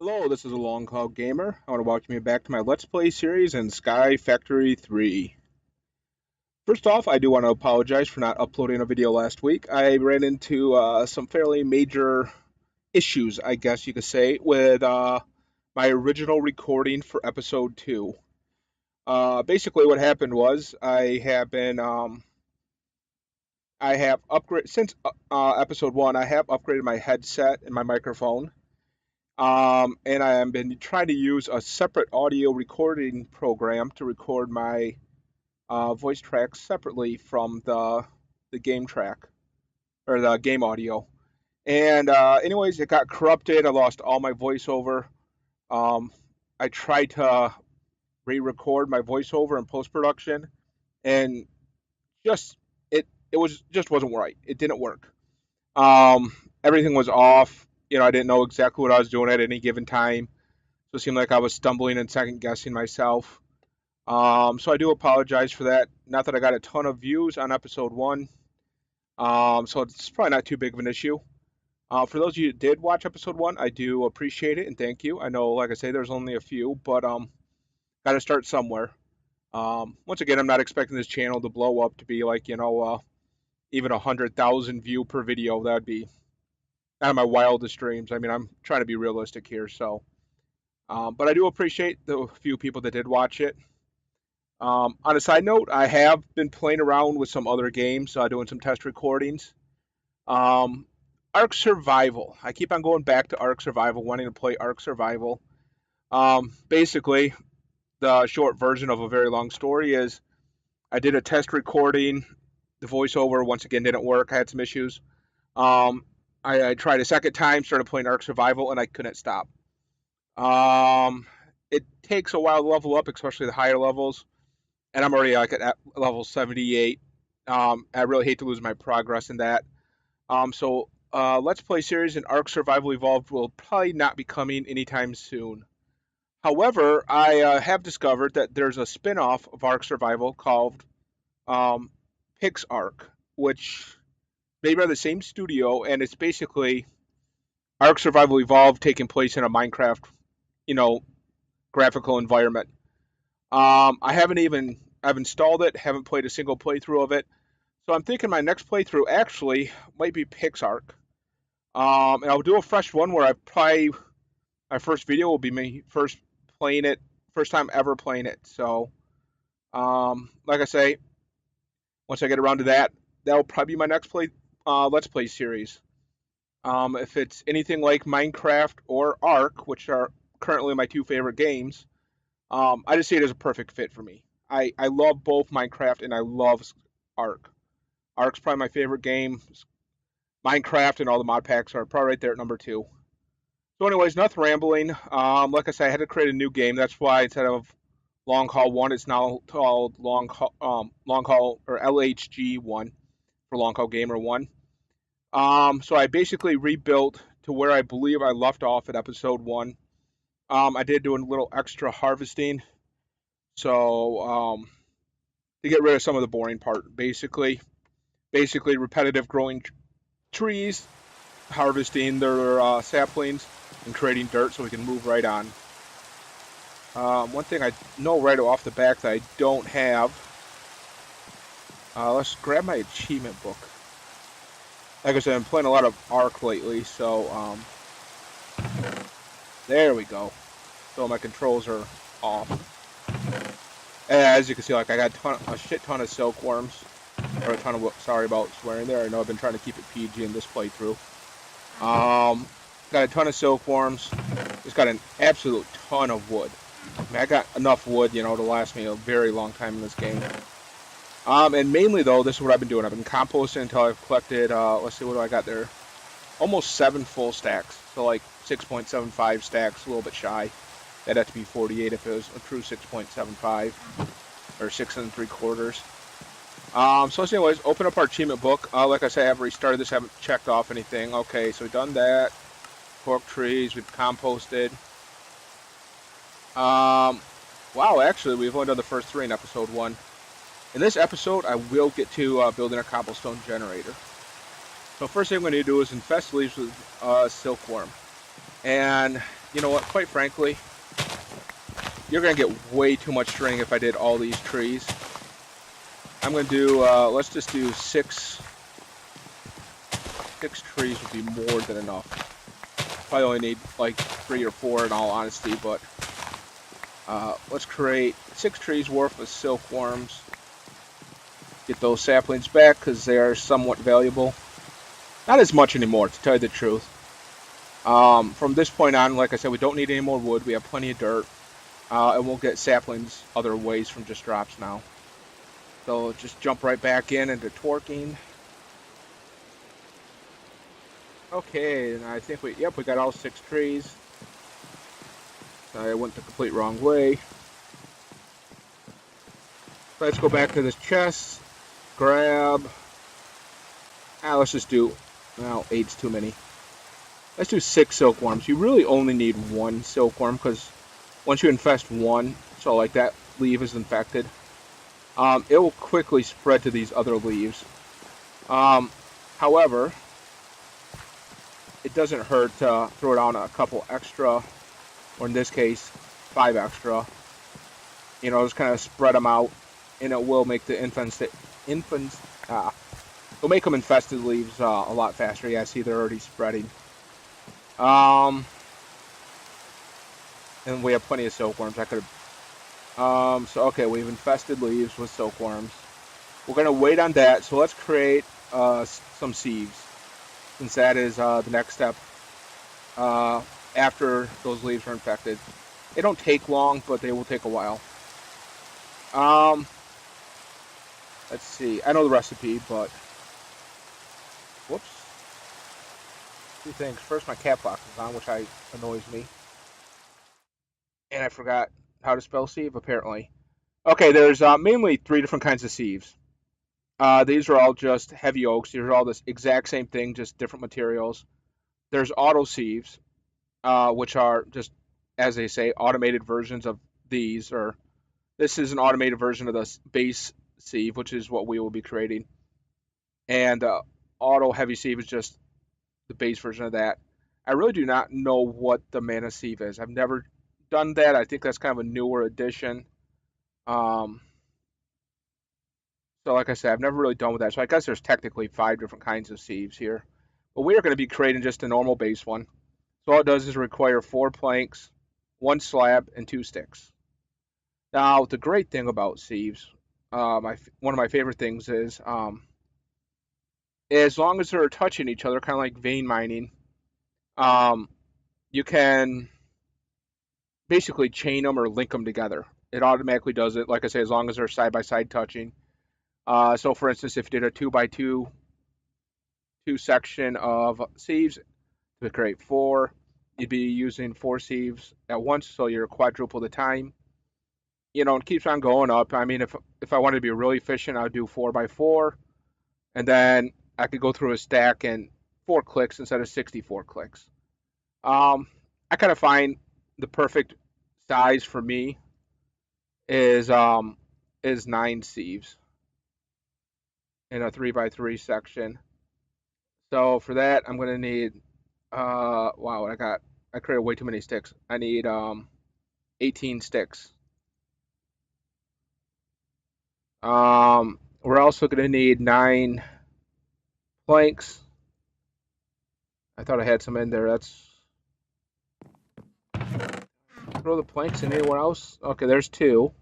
Hello, this is a Long Call Gamer. I want to welcome you back to my Let's Play series in Sky Factory 3. First off, I do want to apologize for not uploading a video last week. I ran into some fairly major issues, I guess you could say, with my original recording for episode 2. Basically, what happened was I have upgraded since episode 1. I have upgraded my headset and my microphone. And I have been trying to use a separate audio recording program to record my voice tracks separately from the game track or the game audio. And anyways, it got corrupted. I lost all my voiceover. Um, I tried to re-record my voiceover in post-production, and just it was just wasn't right. It didn't work. Everything was off. I didn't know exactly what I was doing at any given time. So it seemed like I was stumbling and second guessing myself. So I do apologize for that. Not that I got a ton of views on episode 1. So it's probably not too big of an issue. For those of you that did watch episode 1, I do appreciate it and thank you. I know, like I say, there's only a few, but got to start somewhere. Once again, I'm not expecting this channel to blow up to be like, even 100,000 view per video. That'd be out of my wildest dreams. I mean, I'm trying to be realistic here, so. But I do appreciate the few people that did watch it. On a side note, I have been playing around with some other games, doing some test recordings. Um, Ark Survival. I keep on going back to Ark Survival, wanting to play Ark Survival. Basically, the short version of a very long story is I did a test recording. The voiceover, once again, didn't work. I had some issues. Um, I tried a second time, started playing Ark Survival, and I couldn't stop. Um, it takes a while to level up, especially the higher levels, and I'm already like at level 78. I really hate to lose my progress in that. So Let's Play series in Ark Survival Evolved will probably not be coming anytime soon. However, I have discovered that there's a spin-off of Ark Survival called um, Pix Ark, which made by the same studio, and it's basically Ark Survival Evolved taking place in a Minecraft, you know, graphical environment. I've installed it, haven't played a single playthrough of it. So I'm thinking my next playthrough actually might be Pixark. And I'll do a fresh one where I probably my first video will be me first playing it, first time ever playing it. So, like I say, once I get around to that, that'll probably be my next Let's Play series. If it's anything like Minecraft or Ark, which are currently my two favorite games, I just see it as a perfect fit for me. I love both Minecraft and I love Ark. Ark's probably my favorite game. Minecraft and all the mod packs are probably right there at number 2. So, anyways, enough rambling. Like I said, I had to create a new game. That's why instead of Long Haul 1, it's now called Long Haul or LHG 1 for Long Haul Gamer 1. So I basically rebuilt to where I believe I left off at episode 1. I did do a little extra harvesting. So, to get rid of some of the boring part, basically repetitive growing trees, harvesting their saplings, and creating dirt so we can move right on. One thing I know right off the back that I don't have, let's grab my achievement book. Like I said, I'm playing a lot of Ark lately, so there we go. So my controls are off. As you can see, like I got a shit ton of silkworms. Or a ton of, sorry about swearing there. I know I've been trying to keep it PG in this playthrough. Got a ton of silkworms. Just got an absolute ton of wood. I mean, I got enough wood, to last me a very long time in this game. And mainly though, this is what I've been doing. I've been composting until I've collected, let's see, what do I got there? Almost 7 full stacks. So like 6.75 stacks, a little bit shy. That'd have to be 48 if it was a true 6.75 or 6 3/4. So anyways, open up our achievement book. Like I said, I haven't restarted this, haven't checked off anything. Okay, so we've done that. Cork trees, we've composted. Wow, actually, we've only done the first 3 in episode 1. In this episode, I will get to building a cobblestone generator. So first thing I'm going to do is infest leaves with silkworm. And You know what? Quite frankly, you're gonna get way too much string if I did all these trees. I'm gonna do. Let's just do six. 6 trees would be more than enough. Probably only need like 3 or 4 in all honesty, but let's create 6 trees worth of silkworms. Get those saplings back because they are somewhat valuable. Not as much anymore, to tell you the truth. From this point on, like I said, we don't need any more wood. We have plenty of dirt. And we'll get saplings other ways from just drops now. So just jump right back into twerking. Okay, and I think we got all 6 trees. I went the complete wrong way. Let's go back to this chest. Grab. Let's just do. Well, 8's too many. Let's do 6 silkworms. You really only need 1 silkworm because once you infest one, so like that leaf is infected, it will quickly spread to these other leaves. However, it doesn't hurt to throw down a couple extra, or in this case, 5 extra. You know, just kind of spread them out, and it will make the it'll make them infested leaves a lot faster. Yeah, see, they're already spreading. And we have plenty of silkworms. I could have. So okay, we've infested leaves with silkworms. We're gonna wait on that. So let's create some sieves, since that is the next step after those leaves are infected. They don't take long, but they will take a while. Let's see. I know the recipe, but whoops. 2 things. First, my cap lock is on, which annoys me, and I forgot how to spell sieve apparently. Okay, there's mainly 3 different kinds of sieves. These are all just heavy oaks. These are all this exact same thing, just different materials. There's auto sieves, which are just, as they say, automated versions of these. Or this is an automated version of the base sieve, which is what we will be creating. And auto heavy sieve is just the base version of that. I really do not know what the mana sieve is. I've never done that. I think that's kind of a newer addition. Um, So like I said, I've never really done with that. So I guess there's technically 5 different kinds of sieves here. But we are going to be creating just a normal base one. So all it does is require 4 planks, 1 slab, and 2 sticks. Now, the great thing about sieves, one of my favorite things is, as long as they're touching each other, kind of like vein mining, um, you can basically chain them or link them together. It automatically does it, like I say, as long as they're side by side touching. So for instance, if you did a 2x2 section of sieves to create 4. You'd be using 4 sieves at once, so you're quadruple the time. You know, it keeps on going up. I mean, if I wanted to be really efficient, I would do 4x4, and then I could go through a stack in 4 clicks instead of 64 clicks. I kind of find the perfect size for me is 9 sieves in a 3x3 section. So for that, I'm gonna need wow, I created way too many sticks. I need 18 sticks. We're also gonna need 9 planks. I thought I had some in there. That's throw the planks in anywhere else. Okay, there's 2.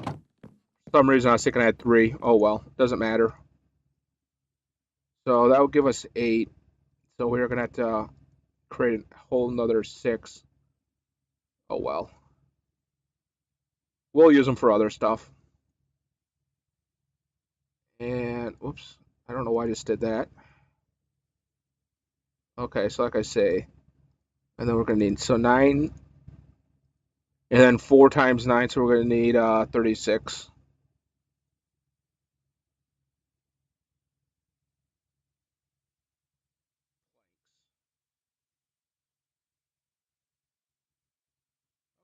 For some reason I was thinking I had 3. Oh well, doesn't matter. So that will give us 8. So we're gonna have to create a whole another 6. Oh well. We'll use them for other stuff. And whoops, I don't know why I just did that. Okay, so like I say, and then we're gonna need 9, and then 4 times 9, so we're gonna need 36.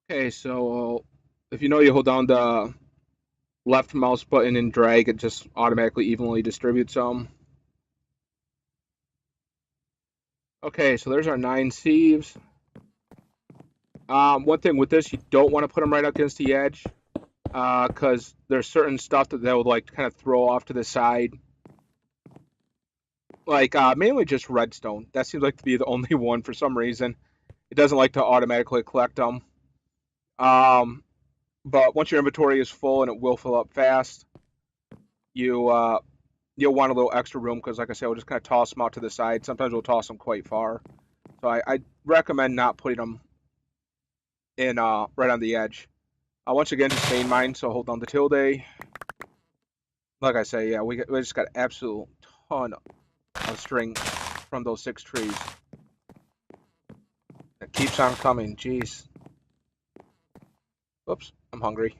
Okay, so if you know, you hold down the left mouse button and drag, it just automatically evenly distributes them. Okay, so there's our 9 sieves. One thing with this, you don't want to put them right against the edge, because there's certain stuff that they'll like kind of throw off to the side. Like mainly just redstone. That seems like to be the only one for some reason. It doesn't like to automatically collect them. Um, but once your inventory is full, and it will fill up fast, you you'll want a little extra room because, like I said, we'll just kind of toss them out to the side. Sometimes we'll toss them quite far. So I recommend not putting them in right on the edge. Once again, just main mine, so hold down the tilde. Like I say, yeah, we just got absolute ton of string from those 6 trees. It keeps on coming. Jeez. Oops, I'm hungry.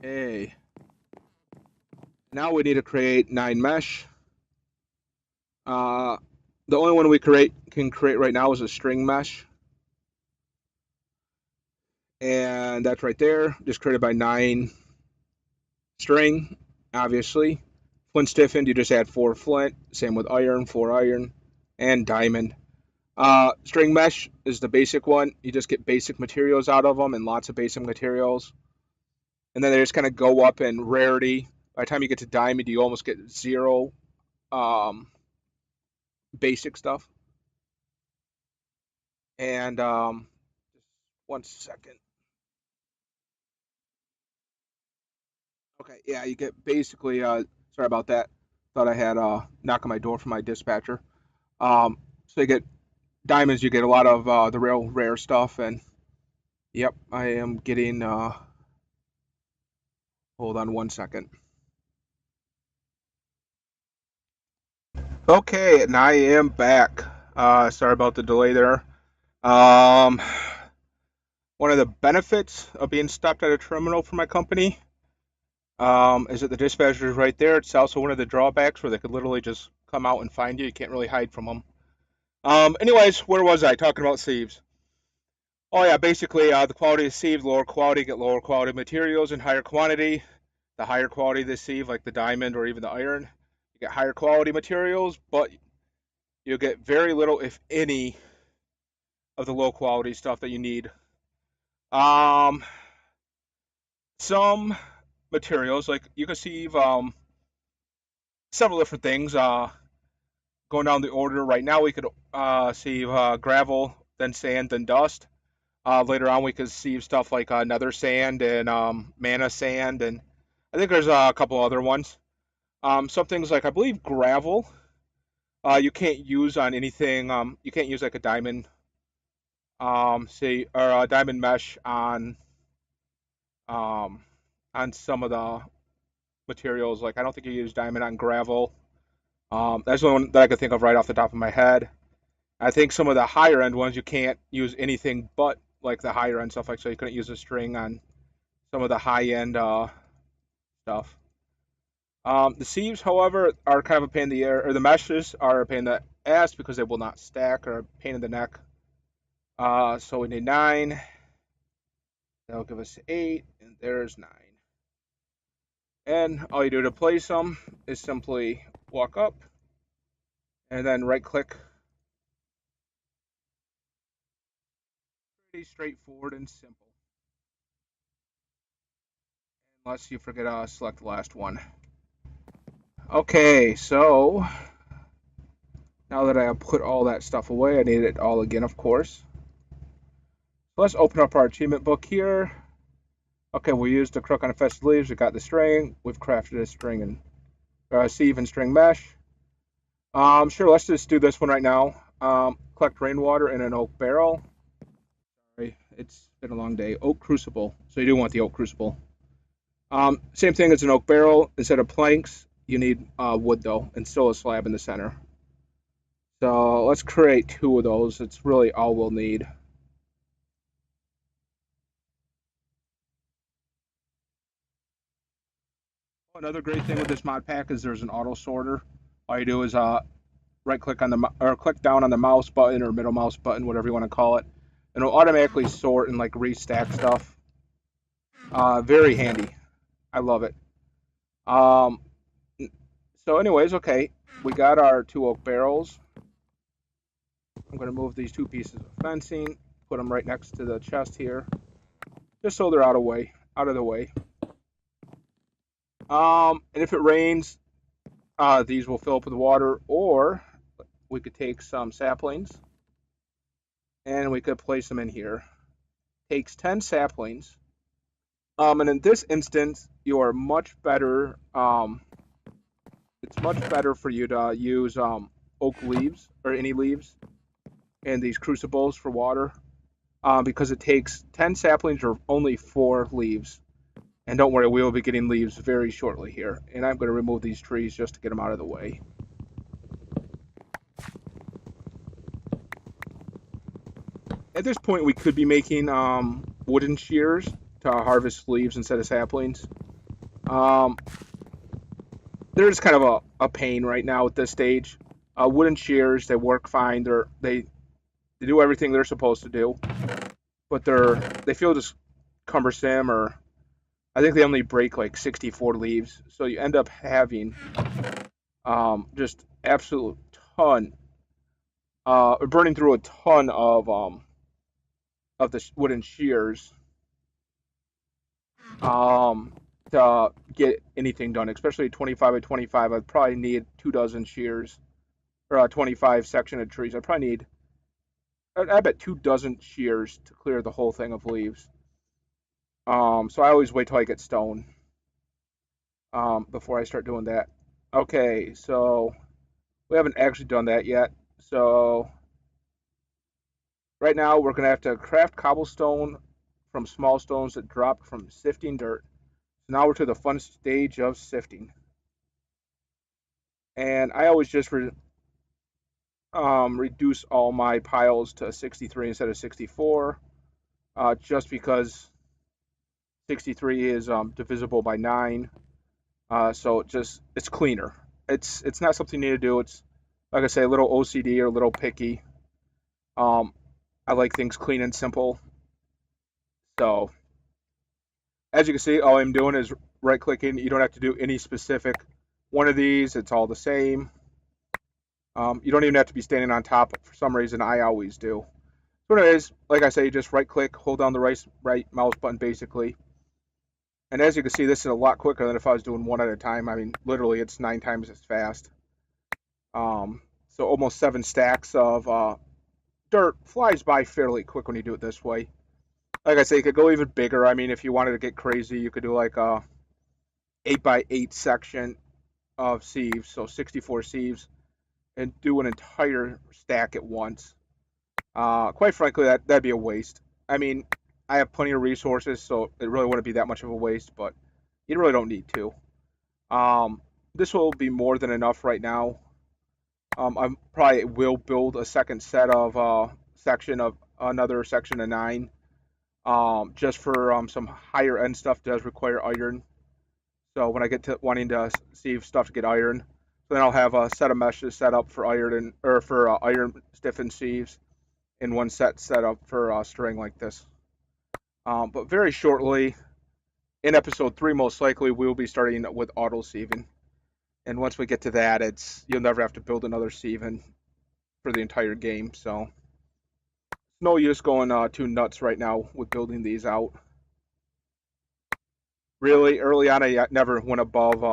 Okay. Now we need to create 9 mesh. Uh, the only one we can create right now is a string mesh, and that's right there, just created by 9 string. Obviously, flint stiffened, you just add 4 flint. Same with iron, 4 iron, and diamond. String mesh is the basic one. You just get basic materials out of them and lots of basic materials, and then they just kind of go up in rarity. By the time you get to diamond, you almost get 0 um, basic stuff. And just 1 second. Okay, yeah, you get basically. Sorry about that. Thought I had knock on my door from my dispatcher. So you get diamonds. You get a lot of the real rare stuff, and yep, I am getting. Hold on 1 second. Okay, and I am back. Sorry about the delay there. Um, One of the benefits of being stopped at a terminal for my company is that the dispatcher is right there. It's also one of the drawbacks where they could literally just come out and find you. You can't really hide from them. Anyways, where was I? Talking about sieves. Oh yeah, basically the quality of sieve, lower quality, get lower quality materials in higher quantity. The higher quality the sieve, like the diamond or even the iron, you get higher quality materials, but you'll get very little, if any, of the low quality stuff that you need. Um, some materials, like you can sieve several different things. Going down the order right now, we could sieve gravel, then sand, then dust. Later on, we could see stuff like nether sand and mana sand, and I think there's a couple other ones. Some things like I believe gravel, you can't use on anything. You can't use like a diamond, say or a diamond mesh um, on some of the materials. Like I don't think you use diamond on gravel. That's the one that I could think of right off the top of my head. I think some of the higher end ones you can't use anything but like the higher end stuff. Like so, you couldn't use a string on some of the high end stuff. The sieves, however, are kind of a pain in the air, or the meshes are a pain in the ass because they will not stack or a pain in the neck. So we need 9. That'll give us 8, and there's 9. And all you do to place them is simply walk up and then right click. Pretty straightforward and simple. Unless you forget to select the last one. Okay, so now that I have put all that stuff away, I need it all again, of course. So let's open up our achievement book here. Okay, we used the crook on infested leaves. We got the string. We've crafted a string and sieve and string mesh. Sure, let's just do this one right now. Collect rainwater in an oak barrel. Sorry, it's been a long day. Oak crucible. So you do want the oak crucible. Same thing as an oak barrel. Instead of planks, you need wood though, and still a slab in the center. So let's create 2 of those. It's really all we'll need. Another great thing with this mod pack is there's an auto sorter. All you do is right click on the or click down on the mouse button or middle mouse button, whatever you want to call it, and it'll automatically sort and like restack stuff. Very handy. I love it. Um, so, anyways, okay, we got our two oak barrels. I'm going to move these two pieces of fencing, put them right next to the chest here, just so they're out of the way. And if it rains, these will fill up with water, or we could take some saplings and we could place them in here. Takes 10 saplings. And in this instance, you are much better. It's much better for you to use oak leaves or any leaves in these crucibles for water, because it takes 10 saplings or only 4 leaves. And don't worry, we will be getting leaves very shortly here. And I'm going to remove these trees just to get them out of the way. At this point, we could be making wooden shears to harvest leaves instead of saplings. Um, they're just kind of a pain right now at this stage. Wooden shears, they work fine. They do everything they're supposed to do, but they feel just cumbersome, or I think they only break like 64 leaves, so you end up having just absolute ton, burning through a ton of the wooden shears um, to get anything done, especially 25 by 25. I'd probably need 2 dozen shears or 25 section of trees. I'd probably need, I bet 2 dozen shears to clear the whole thing of leaves. So I always wait till I get stone before I start doing that. Okay, so we haven't actually done that yet. So right now we're gonna have to craft cobblestone from small stones that dropped from sifting dirt. So now we're to the fun stage of sifting. And I always just reduce all my piles to 63 instead of 64, just because 63 is divisible by 9. So it's cleaner. It's not something you need to do. It's like I say, a little OCD or a little picky. Um, I like things clean and simple. So as you can see, all I'm doing is right clicking. You don't have to do any specific one of these. It's all the same. You don't even have to be standing on top. For some reason, I always do. So anyways, like I say, just right click, hold down the right mouse button basically. And as you can see, this is a lot quicker than if I was doing one at a time. I mean, literally, it's 9 times as fast. So almost 7 stacks of dirt flies by fairly quick when you do it this way. Like I say, you could go even bigger. I mean, if you wanted to get crazy, you could do like a 8 by 8 section of sieves, so 64 sieves, and do an entire stack at once. Quite frankly, that'd be a waste. I mean, I have plenty of resources, so it really wouldn't be that much of a waste, but you really don't need to. Um, this will be more than enough right now. I probably will build a second set of section of another section of 9. Just for some higher end stuff does require iron. So when I get to wanting to see stuff to get iron, so then I'll have a set of meshes set up for iron or for iron stiffened sieves, and one set up for string like this. But very shortly, in episode 3, most likely we'll be starting with auto sieving. And once we get to that, it's you'll never have to build another sieving for the entire game. So it's no use going too nuts right now with building these out. Really early on, I never went above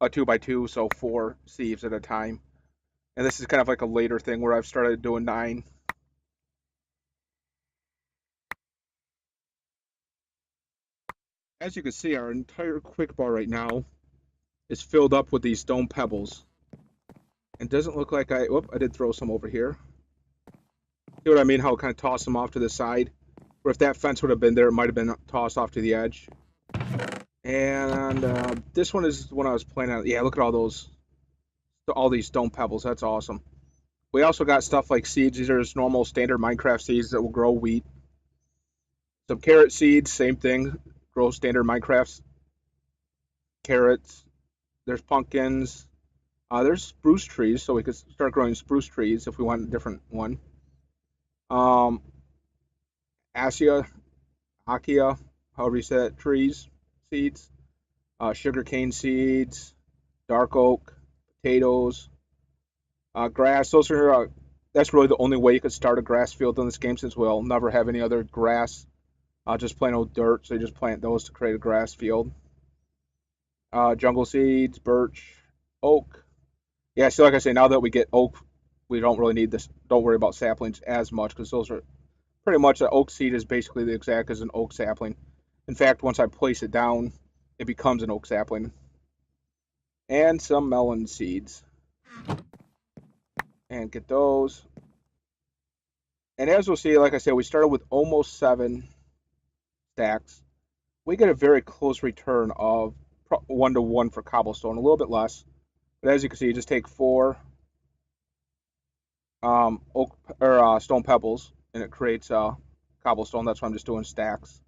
a 2 by 2, so 4 sieves at a time. And this is kind of like a later thing where I've started doing 9. As you can see, our entire quick bar right now is filled up with these stone pebbles. And doesn't look like I did throw some over here. See what I mean? How I kind of toss them off to the side. Or if that fence would have been there, it might have been tossed off to the edge. And this one is when I was playing on. Yeah, look at all these stone pebbles. That's awesome. We also got stuff like seeds. These are just normal standard Minecraft seeds that will grow wheat. Some carrot seeds, same thing. Grow standard Minecraft carrots. There's pumpkins. There's spruce trees, so we could start growing spruce trees if we want a different one. Um, Asia, Akia, however you say it, trees, seeds. sugarcane seeds, dark oak, potatoes, grass. Those are that's really the only way you could start a grass field in this game since we'll never have any other grass, just plain old dirt. So you just plant those to create a grass field. Jungle seeds, birch, oak. Yeah, so like I say, now that we get oak, we don't really need this. Don't worry about saplings as much because those are pretty much the oak seed is basically the exact as an oak sapling. In fact, once I place it down, it becomes an oak sapling. And some melon seeds. And get those. And as we'll see, like I said, we started with almost 7 stacks. We get a very close return of 1 to 1 for cobblestone, a little bit less. But as you can see, you just take 4 oak or stone pebbles, and it creates cobblestone. That's why I'm just doing stacks.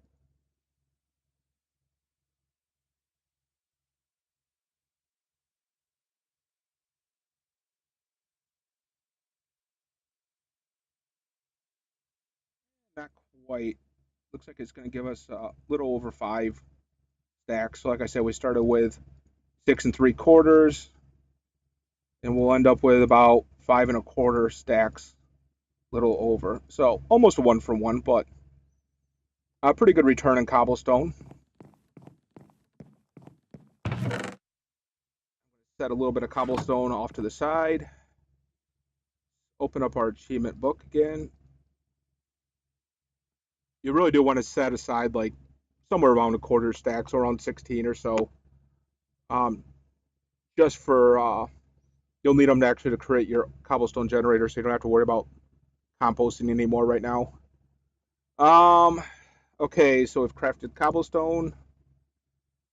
Not quite. Looks like it's going to give us a little over 5 stacks. So like I said, we started with 6 3/4, and we'll end up with about 5 1/4 stacks, little over. So almost a 1 for 1, but a pretty good return in cobblestone. Set a little bit of cobblestone off to the side. Open up our achievement book again. You really do want to set aside like somewhere around a quarter stack, so around 16 or so, um, just for you'll need them actually to create your cobblestone generator, so you don't have to worry about composting anymore right now. Okay, so we've crafted cobblestone.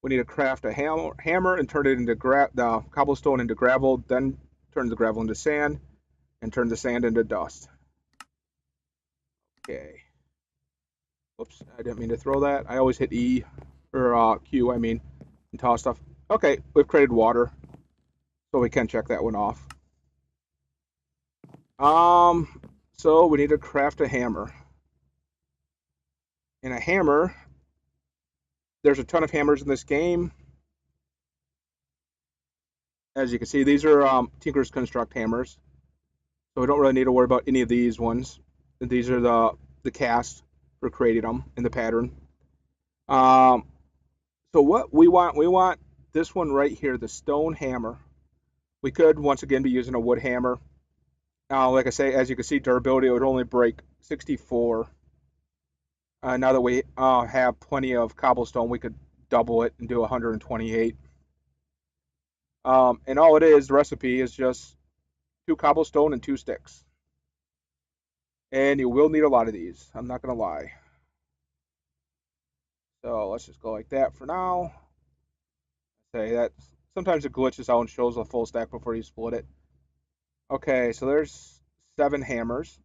We need to craft a hammer and turn it into the cobblestone into gravel, then turn the gravel into sand, and turn the sand into dust. Okay. Whoops, I didn't mean to throw that. I always hit E, or Q, I mean, and toss stuff. Okay, we've created water, so we can check that one off. So we need to craft a hammer. And a hammer, there's a ton of hammers in this game. As you can see, these are Tinker's Construct hammers. So we don't really need to worry about any of these ones. These are the cast for creating them in the pattern. Um, so what we want this one right here, the stone hammer. We could once again be using a wood hammer. Like I say, as you can see, durability it would only break 64. Now that we have plenty of cobblestone, we could double it and do 128. And all it is, the recipe is just 2 cobblestone and 2 sticks. And you will need a lot of these. I'm not gonna lie. So let's just go like that for now. Say that sometimes it glitches out and shows a full stack before you split it. Okay, so there's 7 hammers.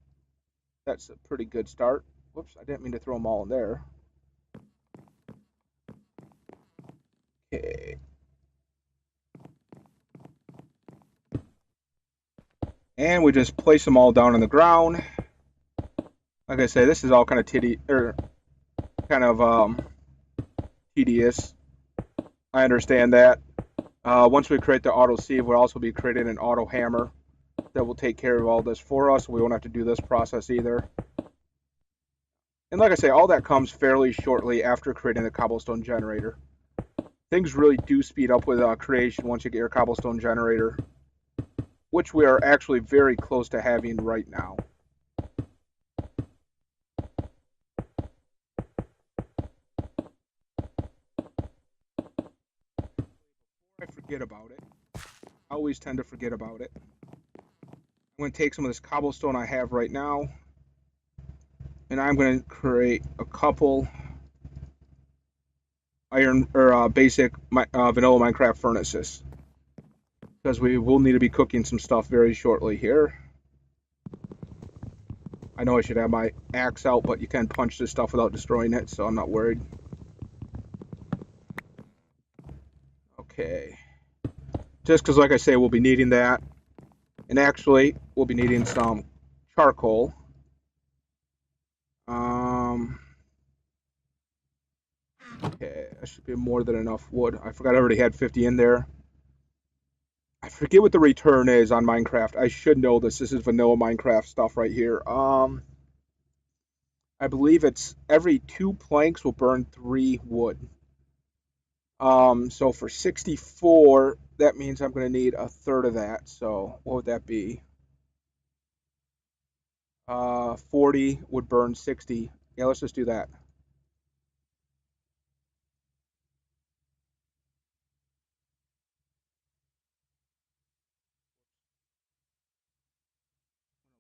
That's a pretty good start. Whoops, I didn't mean to throw them all in there. Okay. And we just place them all down on the ground. Like I say, this is all kind of tedious. I understand that. Once we create the auto sieve, we'll also be creating an auto hammer that will take care of all this for us. We won't have to do this process either. And like I say, all that comes fairly shortly after creating the cobblestone generator. Things really do speed up with creation once you get your cobblestone generator, which we are actually very close to having right now. I forget about it. I always tend to forget about it. I'm going to take some of this cobblestone I have right now, and I'm going to create a couple iron or basic vanilla Minecraft furnaces, because we will need to be cooking some stuff very shortly here. I know I should have my axe out, but you can punch this stuff without destroying it, so I'm not worried. Okay. Just because, like I say, we'll be needing that. And actually, we'll be needing some charcoal. Okay, That should be more than enough wood. I forgot I already had 50 in there. I forget what the return is on Minecraft. I should know this. This is vanilla Minecraft stuff right here. I believe it's every 2 planks will burn 3 wood. So for 64, that means I'm going to need a third of that. So what would that be? 40 would burn 60. Yeah, let's just do that.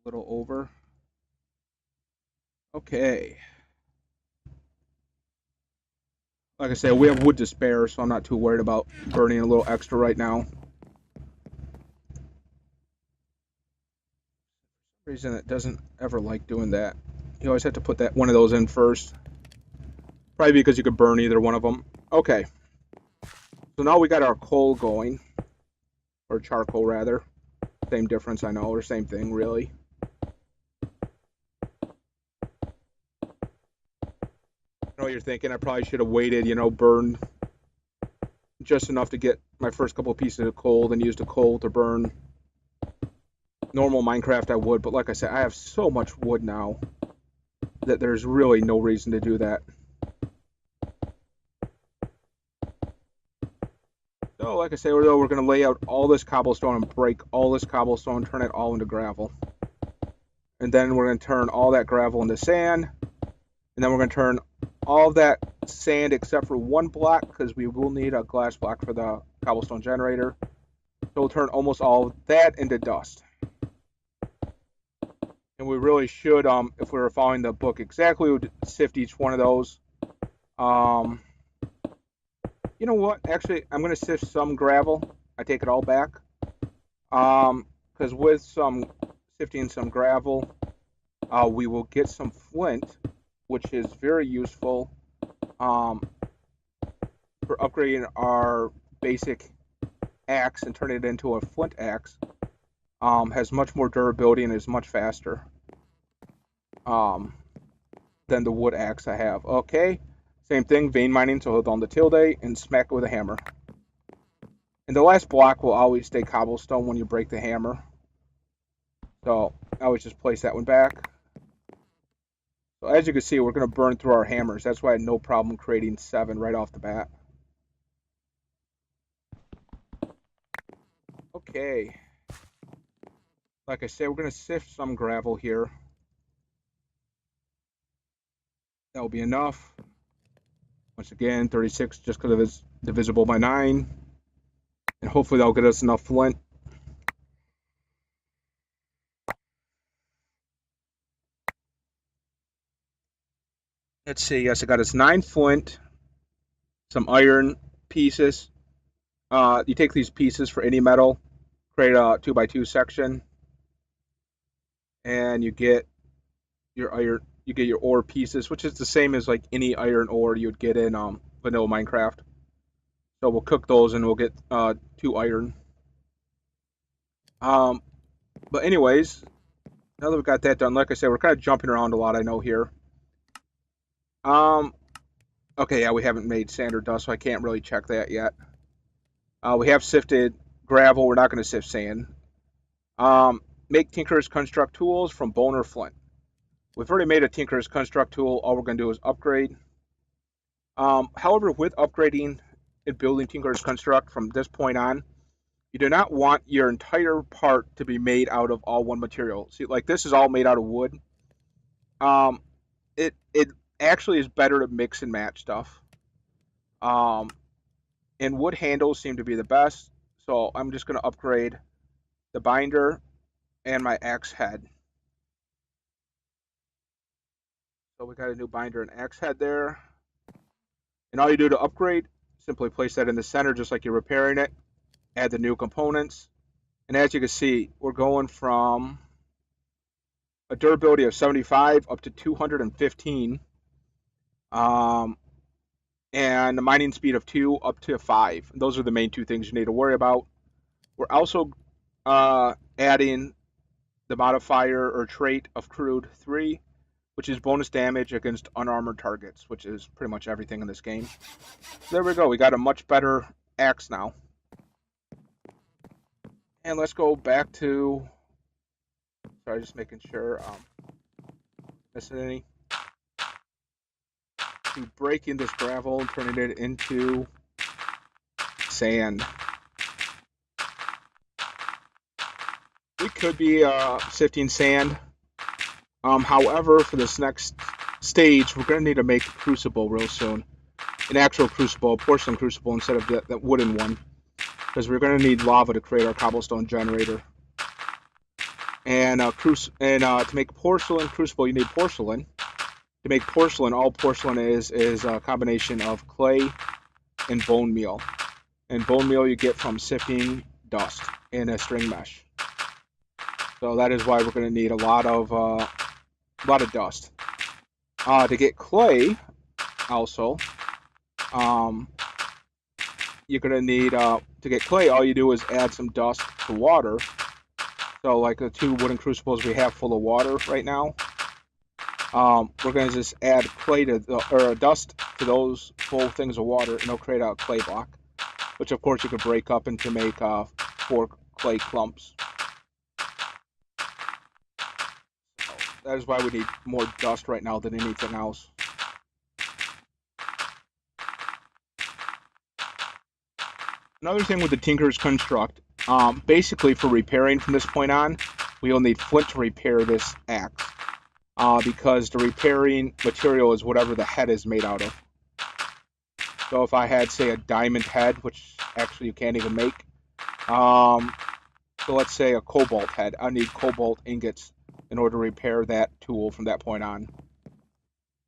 A little over. Okay. Like I said, we have wood to spare, so I'm not too worried about burning a little extra right now. For some reason it doesn't ever like doing that. You always have to put that one of those in first. Probably because you could burn either one of them. Okay. So now we got our coal going. Or charcoal, rather. Same difference, I know, or same thing, really. I know what you're thinking. I probably should have waited, burned just enough to get my first couple of pieces of coal, then used the coal to burn normal Minecraft I would. But like I said, I have so much wood now that there's really no reason to do that. So, like I say, we're going to lay out all this cobblestone and break all this cobblestone, turn it all into gravel. And then we're going to turn all that gravel into sand. And then we're going to turn all that sand except for one block, because we will need a glass block for the cobblestone generator. So we'll turn almost all of that into dust. And we really should, if we were following the book exactly, we would sift each one of those. You know what? Actually, I'm going to sift some gravel. I take it all back. Because with some sifting some gravel, we will get some flint, which is very useful for upgrading our basic axe and turning it into a flint axe. Has much more durability and is much faster than the wood axe I have. Okay, same thing, vein mining, so hold on the tilde and smack it with a hammer. And the last block will always stay cobblestone when you break the hammer. So I always just place that one back. So as you can see, we're going to burn through our hammers. That's why I had no problem creating 7 right off the bat. Okay. Like I said, we're going to sift some gravel here. That will be enough. Once again, 36 just because it's divisible by 9. And hopefully that'll get us enough flint. Let's see, yes, I got us 9 flint, some iron pieces. You take these pieces for any metal, create a 2x2 section, and you get your iron, you get your ore pieces, which is the same as like any iron ore you would get in vanilla Minecraft. So we'll cook those and we'll get 2 iron. But anyways, now that we've got that done, like I said, we're kind of jumping around a lot, I know here. Okay, yeah, we haven't made sand or dust, so I can't really check that yet. We have sifted gravel. We're not going to sift sand. Make Tinker's Construct tools from bone or flint. We've already made a Tinker's Construct tool. All we're going to do is upgrade. However, with upgrading and building Tinker's Construct from this point on, you do not want your entire part to be made out of all one material. See, like this is all made out of wood. It actually is better to mix and match stuff. And wood handles seem to be the best, so I'm just going to upgrade the binder and my axe head. So we got a new binder and axe head there. And all you do to upgrade, simply place that in the center just like you're repairing it. Add the new components. And as you can see, we're going from a durability of 75 up to 215. And a mining speed of 2 up to 5. And those are the main 2 things you need to worry about. We're also adding the modifier or trait of crude 3, which is bonus damage against unarmored targets, which is pretty much everything in this game. There we go. We got a much better axe now. And let's go back to. Sorry, just making sure. Missing any? To breaking this gravel and turning it into sand. We could be sifting sand. However, for this next stage, we're going to need to make a crucible real soon. An actual crucible, a porcelain crucible instead of that wooden one. Because we're going to need lava to create our cobblestone generator. And to make porcelain crucible, you need porcelain. To make porcelain, all porcelain is a combination of clay and bone meal. And bone meal you get from sifting dust in a string mesh. So that is why we're going to need a lot of dust. To get clay, also, you're going to need to get clay. All you do is add some dust to water. So like the 2 wooden crucibles we have full of water right now. We're going to just add clay or dust to those full things of water, and it'll create a clay block, which of course you could break up into make 4 clay clumps. So that is why we need more dust right now than anything else. Another thing with the Tinker's Construct, basically for repairing from this point on, we'll need flint to repair this axe. Because the repairing material is whatever the head is made out of. So if I had, say, a diamond head, which actually you can't even make, so let's say a cobalt head, I need cobalt ingots in order to repair that tool from that point on.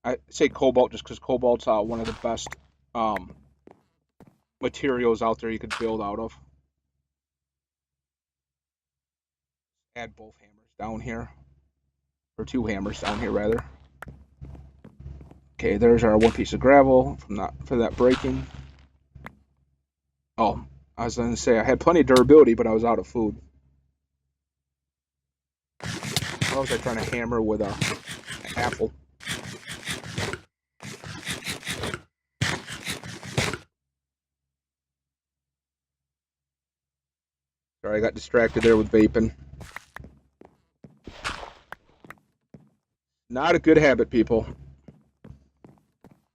I say cobalt just because cobalt's one of the best materials out there you could build out of. Add both hammers down here, or 2 hammers down here rather. Okay, there's our 1 piece of gravel for that breaking. Oh, I was going to say I had plenty of durability, but I was out of food. What was I trying to hammer with an apple? Sorry, I got distracted there with vaping. Not a good habit, people.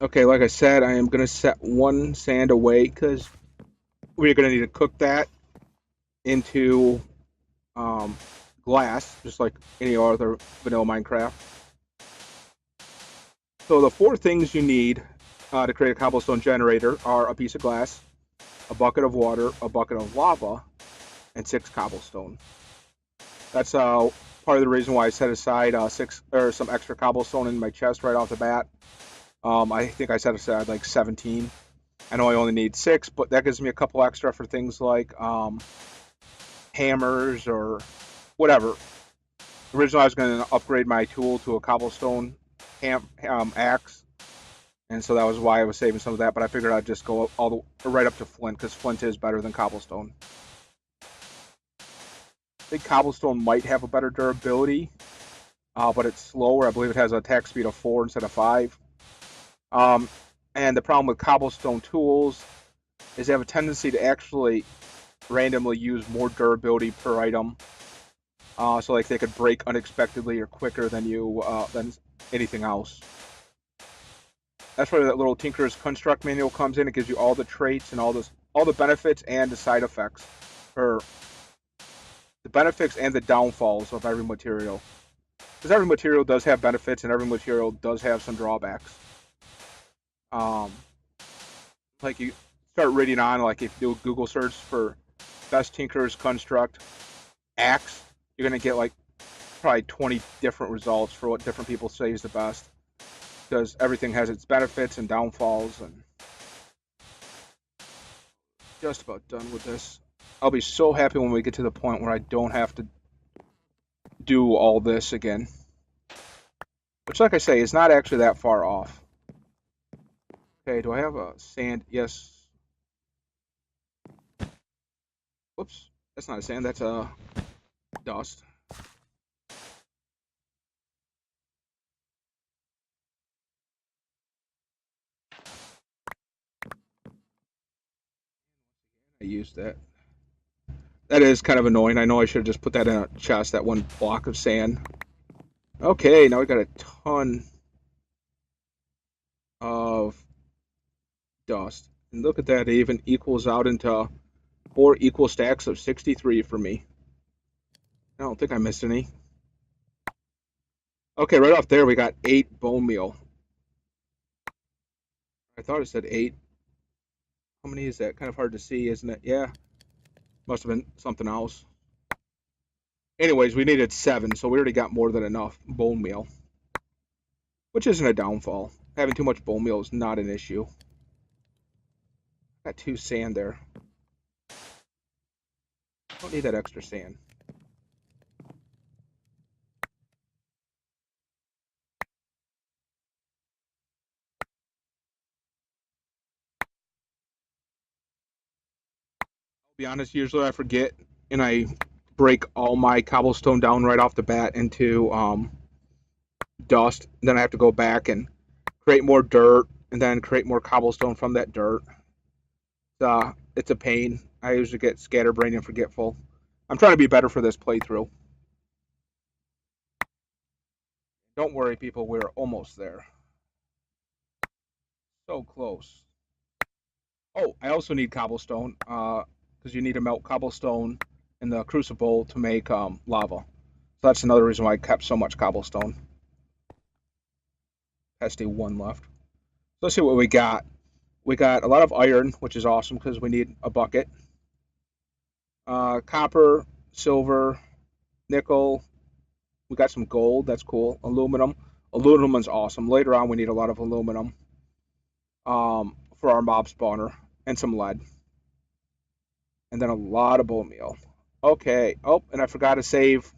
Okay, like I said, I am going to set 1 sand away because we're going to need to cook that into glass, just like any other vanilla Minecraft. So the 4 things you need to create a cobblestone generator are a piece of glass, a bucket of water, a bucket of lava, and 6 cobblestone. That's part of the reason why I set aside 6 or some extra cobblestone in my chest right off the bat. I think I set aside like 17. I know I only need 6, but that gives me a couple extra for things like hammers or whatever. Originally, I was going to upgrade my tool to a cobblestone axe, and so that was why I was saving some of that. But I figured I'd just go right up to flint because flint is better than cobblestone. I think cobblestone might have a better durability, but it's slower. I believe it has an attack speed of 4 instead of 5. And the problem with cobblestone tools is they have a tendency to actually randomly use more durability per item. So like they could break unexpectedly or quicker than anything else. That's where that little Tinker's Construct manual comes in. It gives you all the traits and all the benefits and the side effects, or the benefits and the downfalls of every material. Because every material does have benefits and every material does have some drawbacks. Like you start reading on, like if you do a Google search for best Tinker's Construct axe, you're gonna get like probably 20 different results for what different people say is the best. Because everything has its benefits and downfalls, and just about done with this. I'll be so happy when we get to the point where I don't have to do all this again. Which, like I say, is not actually that far off. Okay, do I have a sand? Yes. Whoops. That's not a sand, that's a dust. I used that. That is kind of annoying. I know I should have just put that in a chest, that one block of sand. Okay, now we got a ton of dust. And look at that, it even equals out into 4 equal stacks of 63 for me. I don't think I missed any. Okay, right off there we got 8 bone meal. I thought it said 8. How many is that? Kind of hard to see, isn't it? Yeah, must have been something else. Anyways, we needed 7, so we already got more than enough bone meal, which isn't a downfall. Having too much bone meal is not an issue. Got 2 sand there. Don't need that extra sand. I'll be honest, usually I forget and I break all my cobblestone down right off the bat into dust. Then I have to go back and create more dirt and then create more cobblestone from that dirt. It's a pain. I usually get scatterbrained and forgetful. I'm trying to be better for this playthrough. Don't worry, people, we're almost there. So close. Oh, I also need cobblestone, because you need to melt cobblestone in the crucible to make lava. So that's another reason why I kept so much cobblestone. Has to 1 left. So let's see what we got. We got a lot of iron, which is awesome because we need a bucket. Copper, silver, nickel. We got some gold. That's cool. Aluminum. Aluminum is awesome. Later on, we need a lot of aluminum for our mob spawner and some lead. And then a lot of bone meal. Okay. Oh, and I forgot to save.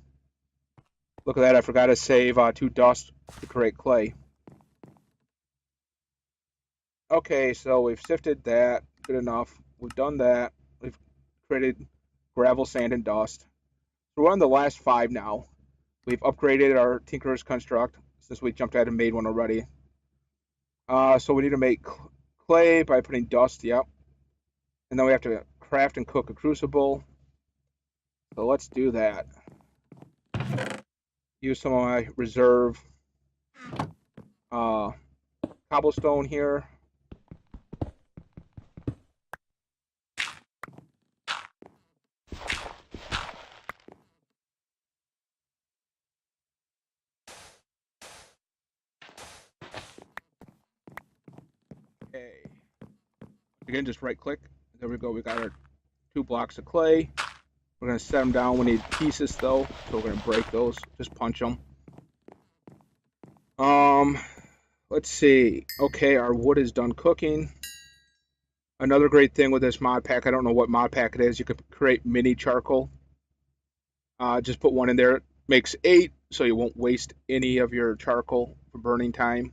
Look at that. I forgot to save 2 dust to create clay. Okay, so we've sifted that. Good enough. We've done that. We've created gravel, sand, and dust. So we're on the last 5 now. We've upgraded our Tinkerer's Construct since we jumped ahead and made one already. So we need to make clay by putting dust, yep. And then we have to craft and cook a crucible. So let's do that. Use some of my reserve cobblestone here. Okay. Again, just right click. There we go. We got our 2 blocks of clay. We're going to set them down. We need pieces though, so we're going to break those. Just punch them. Let's see. Okay, our wood is done cooking. Another great thing with this mod pack, I don't know what mod pack it is, you could create mini charcoal. Just put 1 in there. It makes 8, so you won't waste any of your charcoal for burning time.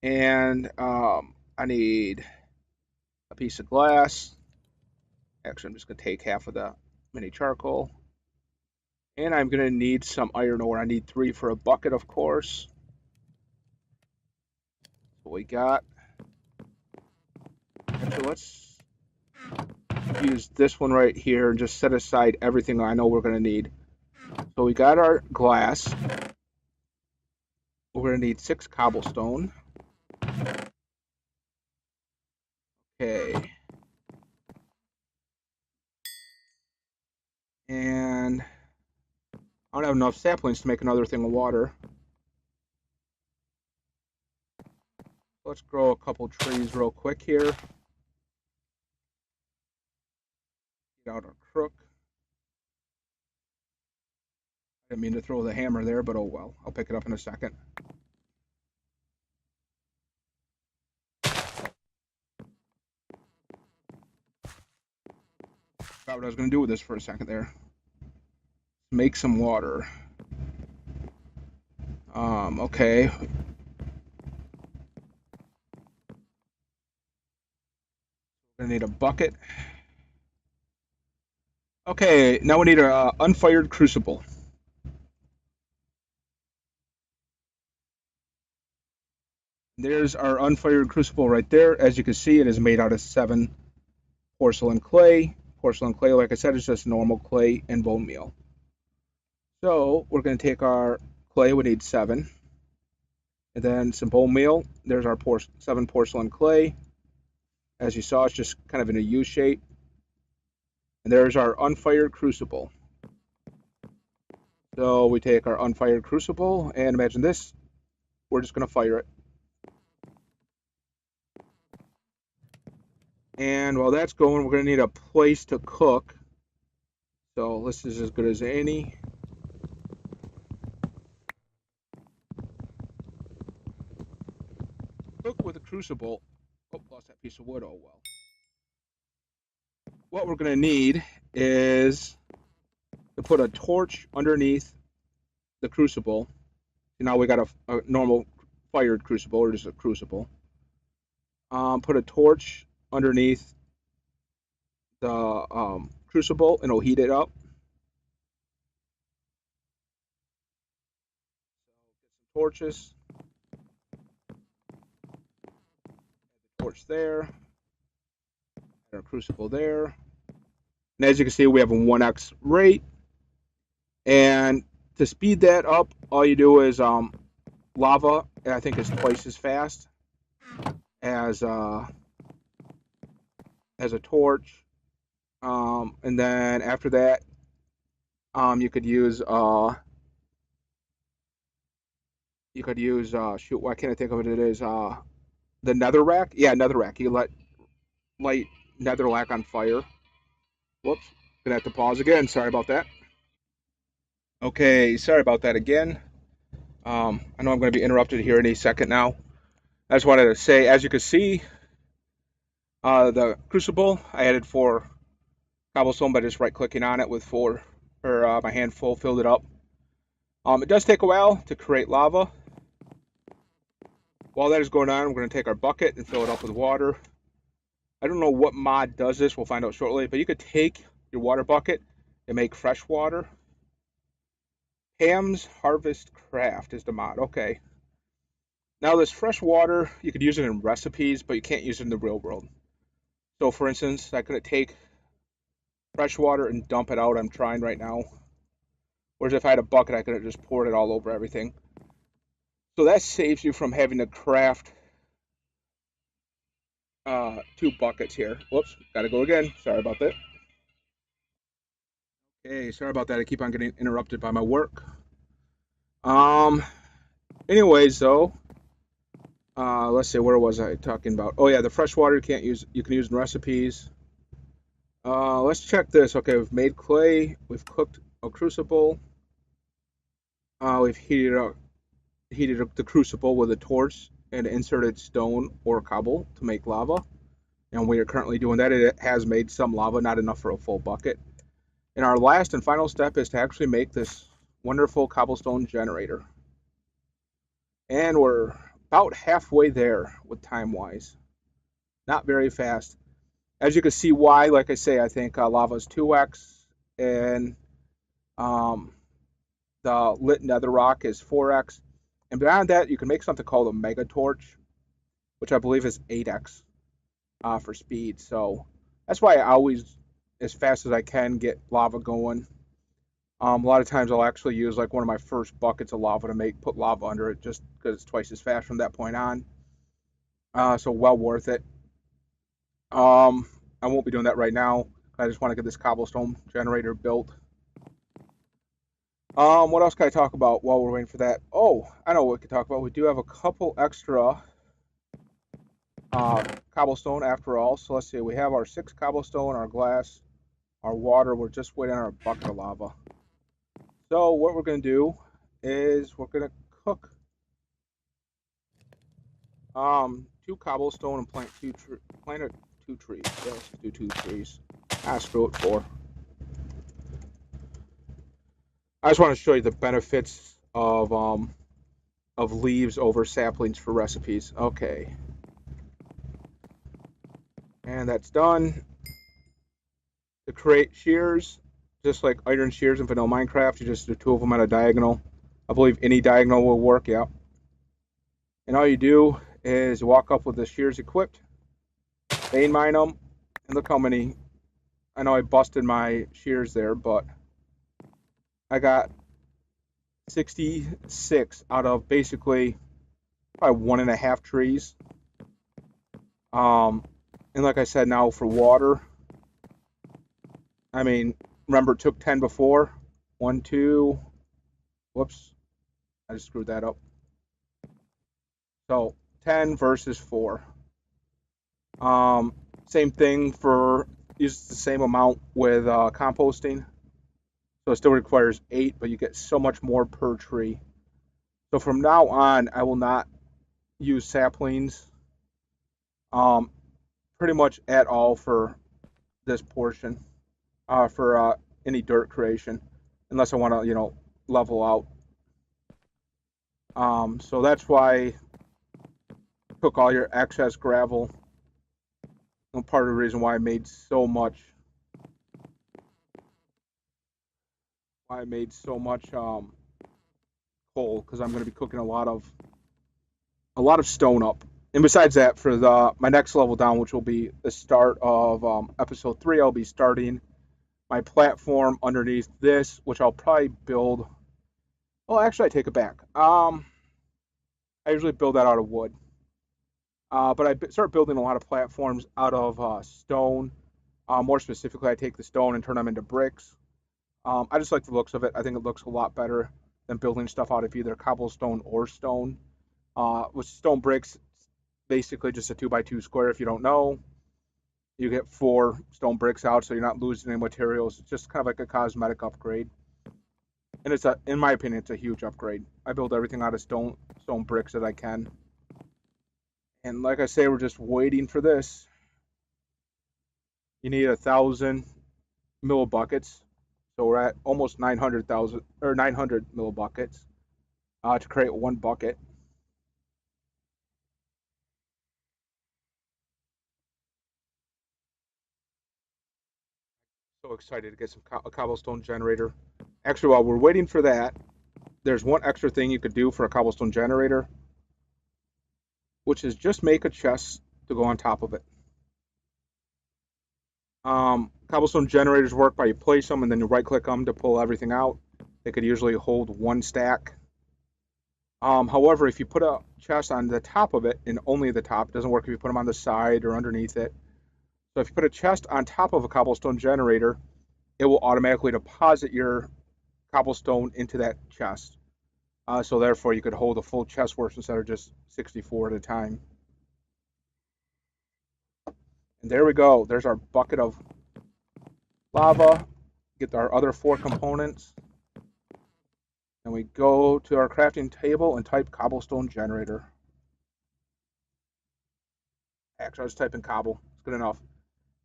And I need a piece of glass. Actually, I'm just going to take half of the mini charcoal. And I'm going to need some iron ore. I need 3 for a bucket, of course. What we got. Actually, let's use this one right here and just set aside everything I know we're going to need. So we got our glass. We're going to need 6 cobblestone. Okay. And I don't have enough saplings to make another thing of water. Let's grow a couple trees real quick here. Get out our crook. I didn't mean to throw the hammer there, but oh well. I'll pick it up in a second. Forgot what I was going to do with this for a second there. Make some water. Okay. We're going to need a bucket. Okay, now we need an unfired crucible. There's our unfired crucible right there. As you can see, it is made out of 7 porcelain clay. Porcelain clay, like I said, is just normal clay and bone meal. So we're going to take our clay, we need 7, and then some bone meal. There's our 7 porcelain clay. As you saw, it's just kind of in a U shape. And there's our unfired crucible. So we take our unfired crucible, and imagine this, we're just going to fire it. And while that's going, we're going to need a place to cook. So this is as good as any. Cook with a crucible. Oh, lost that piece of wood. Oh well. What we're going to need is to put a torch underneath the crucible. Now we got a normal fired crucible, or just a crucible. Put a torch underneath the crucible, and it'll heat it up. Get some torches. Add the torch there. Add our crucible there. And as you can see, we have a 1x rate. And to speed that up, all you do is lava, I think, is twice as fast as a torch. And then after that, you could use shoot, why can't I think of it? It is the netherrack. Yeah, netherrack. You light netherrack on fire. Whoops, gonna have to pause again. Sorry about that. Okay, sorry about that again. I know I'm going to be interrupted here any second now. I just wanted to say, as you can see, the crucible, I added 4 cobblestone by just right-clicking on it with 4, or my hand filled it up. It does take a while to create lava. While that is going on, we're going to take our bucket and fill it up with water. I don't know what mod does this, we'll find out shortly, but you could take your water bucket and make fresh water. Pam's Harvest Craft is the mod. Okay. Now this fresh water, you could use it in recipes, but you can't use it in the real world. So for instance, I couldn't take fresh water and dump it out. I'm trying right now. Whereas if I had a bucket, I could have just poured it all over everything. So that saves you from having to craft 2 buckets here. Whoops, gotta go again. Sorry about that. Okay, sorry about that. I keep on getting interrupted by my work. Um, anyways, though, let's see, where was I talking about? Oh yeah, the fresh water you can use in recipes. Let's check this. Okay, we've made clay, we've cooked a crucible, we've heated up the crucible with a torch and inserted stone or cobble to make lava. And we are currently doing that. It has made some lava, not enough for a full bucket. And our last and final step is to actually make this wonderful cobblestone generator. And we're about halfway there with time-wise. Not very fast. As you can see why, like I say, I think lava is 2x, and the lit nether rock is 4x. And beyond that, you can make something called a mega torch, which I believe is 8x for speed. So that's why I always, as fast as I can, get lava going. A lot of times I'll actually use like one of my first buckets of lava to put lava under it, just because it's twice as fast from that point on. So well worth it. I won't be doing that right now. I just want to get this cobblestone generator built. What else can I talk about while we're waiting for that? Oh, I know what we can talk about. We do have a couple extra cobblestone after all. So let's see. We have our 6 cobblestone, our glass, our water. We're just waiting on our bucket of lava. So what we're going to do is we're going to cook 2 cobblestone and plant 2 trees. Yeah, let's do 2 trees. Screw it, 4. I just want to show you the benefits of leaves over saplings for recipes. Okay. And that's done. To create shears, just like iron shears in vanilla Minecraft, you just do 2 of them at a diagonal. I believe any diagonal will work, yeah. And all you do is walk up with the shears equipped, vein mine them, And look how many. I know I busted my shears there, but I got 66 out of basically probably 1.5 trees. Um, and like I said, now for water, I mean, remember it took 10 before. One, two. Whoops, I just screwed that up. So 10 versus 4. Um, Same thing for use the same amount with composting. So it still requires 8, but you get so much more per tree. So from now on, I will not use saplings um, pretty much at all for this portion for any dirt creation, unless I want to, level out. So that's why cook all your excess gravel. And part of the reason why I made so much coal, because I'm going to be cooking a lot of stone up. And besides that, for the my next level down, which will be the start of episode 3, I'll be starting my platform underneath this, which I'll probably build. Well, actually, I take it back. I usually build that out of wood, but I start building a lot of platforms out of stone. More specifically, I take the stone and turn them into bricks. I just like the looks of it. I think it looks a lot better than building stuff out of either cobblestone or stone. With stone bricks, basically just a 2x2 square. If you don't know, you get 4 stone bricks out, so you're not losing any materials. It's just kind of like a cosmetic upgrade, and in my opinion, it's a huge upgrade. I build everything out of stone bricks that I can, and like I say, we're just waiting for this. You need 1,000 millibuckets, so we're at almost 900,000 or 900 millibuckets to create 1 bucket. So excited to get a cobblestone generator. Actually, while we're waiting for that, there's one extra thing you could do for a cobblestone generator, which is just make a chest to go on top of it. Cobblestone generators work by you place them and then you right click them to pull everything out. They could usually hold 1 stack. However, if you put a chest on the top of it, and only the top, it doesn't work if you put them on the side or underneath it. So if you put a chest on top of a cobblestone generator, it will automatically deposit your cobblestone into that chest. So therefore, you could hold a full chest worth instead of just 64 at a time. And there we go. There's our bucket of lava. Get our other 4 components. And we go to our crafting table and type cobblestone generator. Actually, I was typing cobble. It's good enough.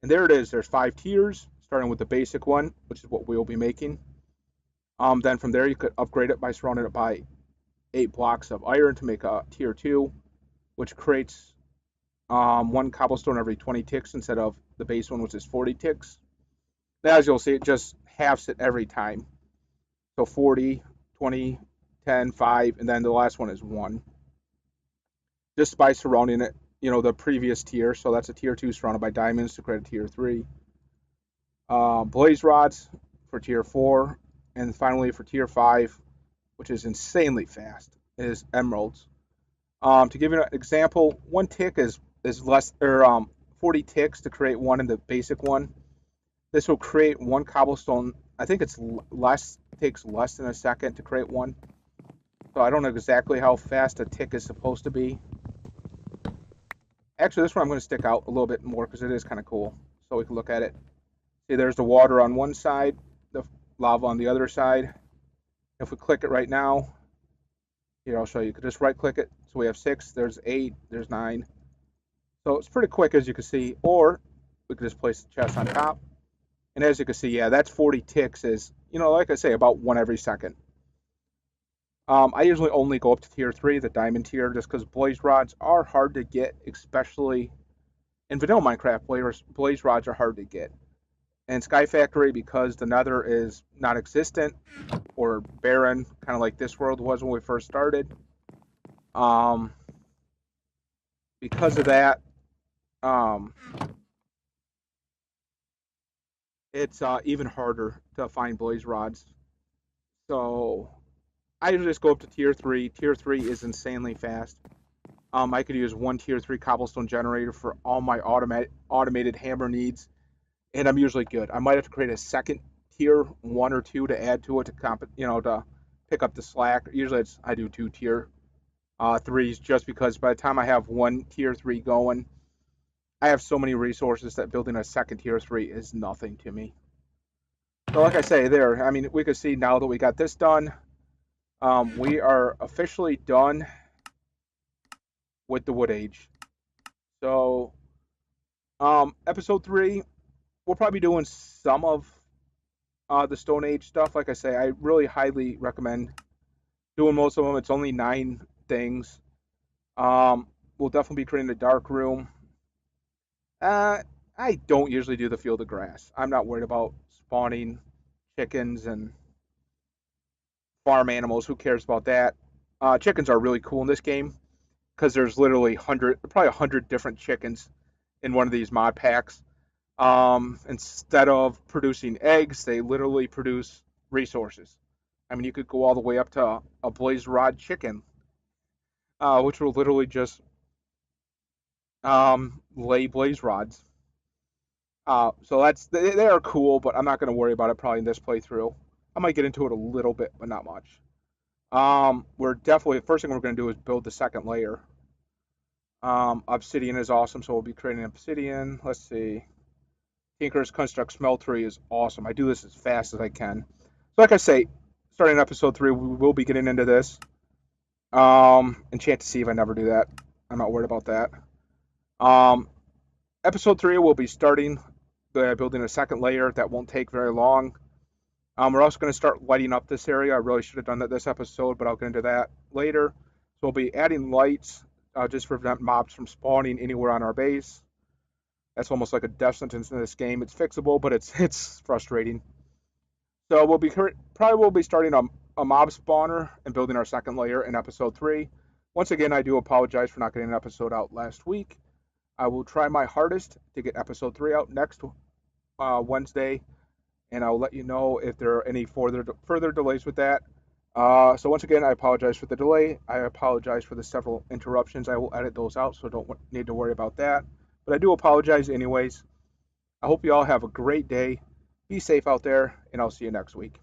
And there it is. There's 5 tiers, starting with the basic one, which is what we'll be making. Then from there, you could upgrade it by surrounding it by 8 blocks of iron to make a tier 2, which creates 1 cobblestone every 20 ticks instead of the base one, which is 40 ticks. Now, as you'll see, it just halves it every time. So 40, 20, 10, 5, and then the last one is 1. Just by surrounding it, the previous tier. So that's a tier 2 surrounded by diamonds to create a tier 3. Blaze rods for tier 4. And finally for tier 5, which is insanely fast, is emeralds. To give you an example, 1 tick is less, or 40 ticks to create 1 in the basic one. This will create 1 cobblestone. I think it's takes less than a second to create 1. So I don't know exactly how fast a tick is supposed to be. Actually, this one I'm going to stick out a little bit more because it is kind of cool. So we can look at it. See, there's the water on one side, the lava on the other side. If we click it right now, here I'll show you. You could just right click it. So we have 6, there's 8, there's 9. So it's pretty quick, as you can see. Or we could just place the chest on top. And as you can see, yeah, that's 40 ticks is, like I say, about 1 every second. I usually only go up to tier 3, the diamond tier, just because blaze rods are hard to get, especially in vanilla Minecraft. Blaze rods are hard to get. And Sky Factory, because the nether is non existent or barren, kind of like this world was when we first started. Um, because of that, um, it's even harder to find blaze rods. So I usually just go up to tier three. Tier three is insanely fast. I could use one tier three cobblestone generator for all my automated hammer needs, and I'm usually good. I might have to create a second tier one or two to add to it to to pick up the slack. Usually I do two tier threes just because by the time I have one tier three going, I have so many resources that building a second tier three is nothing to me. So like I say there, I mean we could see now that we got this done, we are officially done with the wood age. So episode three, we'll probably be doing some of the Stone Age stuff. Like I say, I really highly recommend doing most of them. It's only 9 things. Um, we'll definitely be creating a dark room. Uh, I don't usually do the field of grass. I'm not worried about spawning chickens and farm animals. Who cares about that? Chickens are really cool in this game because there's literally probably 100 different chickens in one of these mod packs. Instead of producing eggs, they literally produce resources. I mean, you could go all the way up to a blaze rod chicken, which will literally just lay blaze rods. So they are cool, but I'm not going to worry about it probably in this playthrough. I might get into it a little bit, but not much. We're definitely the first thing we're going to do is build the second layer. Obsidian is awesome, so we'll be creating obsidian. Let's see. Tinker's Construct Smeltery is awesome. I do this as fast as I can. So like I say, starting episode 3, we will be getting into this. Enchant to see if I never do that. I'm not worried about that. Um, episode 3, we'll be starting building a second layer. That won't take very long. We're also going to start lighting up this area. I really should have done that this episode, but I'll get into that later. So we'll be adding lights just to prevent mobs from spawning anywhere on our base. That's almost like a death sentence in this game. It's fixable, but it's frustrating. So we'll be starting a mob spawner and building our second layer in episode 3. Once again, I do apologize for not getting an episode out last week. I will try my hardest to get episode 3 out next Wednesday, and I'll let you know if there are any further delays with that. So once again, I apologize for the delay. I apologize for the several interruptions. I will edit those out, so don't need to worry about that. But I do apologize anyways. I hope you all have a great day. Be safe out there, and I'll see you next week.